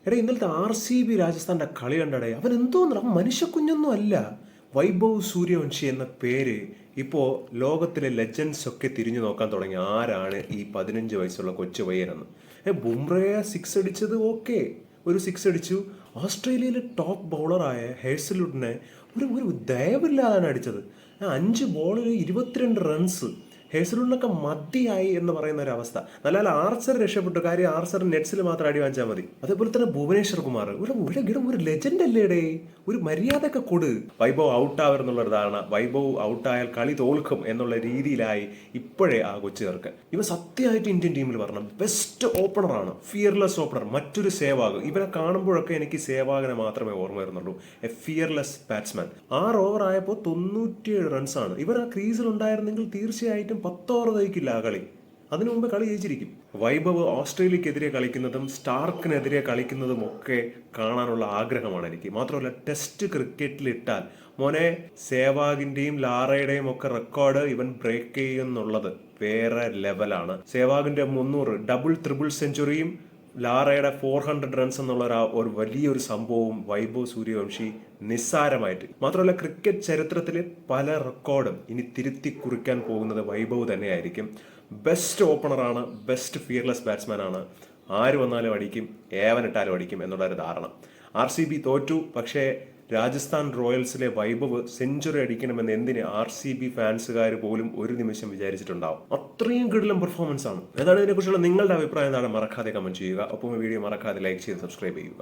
എടാ ഇന്നലത്തെ RCB രാജസ്ഥാന്റെ കളി കണ്ടടേ, അവൻ എന്തോന്നു അവൻ മനുഷ്യക്കുഞ്ഞൊന്നും അല്ല. വൈഭവ് സൂര്യവംശി എന്ന പേര് ഇപ്പോൾ ലോകത്തിലെ ലെജൻസ് ഒക്കെ തിരിഞ്ഞു നോക്കാൻ തുടങ്ങി. ആരാണ് ഈ 15 വയസ്സുള്ള കൊച്ചു പയ്യനെന്ന്. ബുംറയെ സിക്സ് അടിച്ചത് ഓക്കെ, ഒരു സിക്സ് അടിച്ചു. ഓസ്ട്രേലിയയിലെ ടോപ്പ് ബൗളറായ ഹേഴ്സൽവുഡിനെ ഒരു ഒരു ദയവില്ലാതാണ് അടിച്ചത്. 5 ബോളിൽ 22 റൺസ്. ഹേസലൂണിനൊക്കെ മതിയായി എന്ന് പറയുന്ന ഒരു അവസ്ഥ. നല്ല ആർച്ചർ രക്ഷപ്പെട്ടു. കാര്യം ആർച്ചർ നെറ്റ്സിൽ മാത്രം അടി വാങ്ങിച്ചാൽ മതി. അതേപോലെ തന്നെ ഭുവനേശ്വർ കുമാർ ഒരു ലെജൻഡ് അല്ലേടേ, ഒരു മര്യാദയൊക്കെ കൊടു. വൈഭവ് ഔട്ടാവരുന്നുള്ള ധാരണ, വൈഭവ് ഔട്ടായാൽ കളി തോൽക്കും എന്നുള്ള രീതിയിലായി ഇപ്പോഴേ ആ കൊച്ചുകാർക്ക്. ഇവ സത്യമായിട്ട് ഇന്ത്യൻ ടീമിൽ പറഞ്ഞ ബെസ്റ്റ് ഓപ്പണറാണ്, ഫിയർലെസ് ഓപ്പണർ. മറ്റൊരു സേവാഗ്, ഇവരെ കാണുമ്പോഴൊക്കെ എനിക്ക് സേവാഗിനെ മാത്രമേ ഓർമ്മ വരുന്നുള്ളൂ. A fearless batsman. 6 ഓവർ ആയപ്പോൾ 97 റൺസാണ്. ഇവർ ആ ക്രീസിൽ ഉണ്ടായിരുന്നെങ്കിൽ തീർച്ചയായിട്ടും 10 ഓവർ തയ്ക്കില്ല ആ കളി. അതിനു മുമ്പ് കളി ജയിച്ചിരിക്കും. വൈഭവ് ഓസ്ട്രേലിയക്കെതിരെ കളിക്കുന്നതും സ്റ്റാർക്കിനെതിരെ കളിക്കുന്നതും ഒക്കെ കാണാനുള്ള ആഗ്രഹമാണ് എനിക്ക്. മാത്രമല്ല ടെസ്റ്റ് ക്രിക്കറ്റിലിട്ടാൽ മോനെ സേവാഗിന്റെയും ലാറയുടെയും ഒക്കെ റെക്കോർഡ് ഇവൻ ബ്രേക്ക് ചെയ്യുന്നുള്ളത് വേറെ ലെവലാണ്. സേവാഗിന്റെ 300 ഡബിൾ ട്രിപ്പിൾ സെഞ്ചുറിയും ലാറയുടെ 400 റൺസ് എന്നുള്ള ഒരു വലിയൊരു സംഭവവും വൈഭവ് സൂര്യവംശി നിസ്സാരമായിട്ട്. മാത്രമല്ല ക്രിക്കറ്റ് ചരിത്രത്തിലെ പല റെക്കോർഡും ഇനി തിരുത്തി കുറിക്കാൻ പോകുന്നത് വൈഭവ് തന്നെയായിരിക്കും. ബെസ്റ്റ് ഓപ്പണറാണ്, ബെസ്റ്റ് ഫിയർലെസ് ബാറ്റ്സ്മാൻ ആണ്. ആര് വന്നാലും അടിക്കും, ഏവനിട്ടാലും അടിക്കും എന്നുള്ളൊരു ധാരണ. RCB തോറ്റു, പക്ഷേ രാജസ്ഥാൻ റോയൽസിലെ വൈഭവ് സെഞ്ചുറി അടിക്കണമെന്ന് എന്തിന് RCB ഫാൻസുകാർ പോലും ഒരു നിമിഷം വിചാരിച്ചിട്ടുണ്ടാവും. അത്രയും കിടിലം പെർഫോമൻസ് ആണ്. ഏതാണ് ഇതിനെക്കുറിച്ചുള്ള നിങ്ങളുടെ അഭിപ്രായം എന്താണ്? മറക്കാതെ കമന്റ് ചെയ്യുക. ഒപ്പം വീഡിയോ മറക്കാതെ ലൈക്ക് ചെയ്ത് സബ്സ്ക്രൈബ് ചെയ്യുക.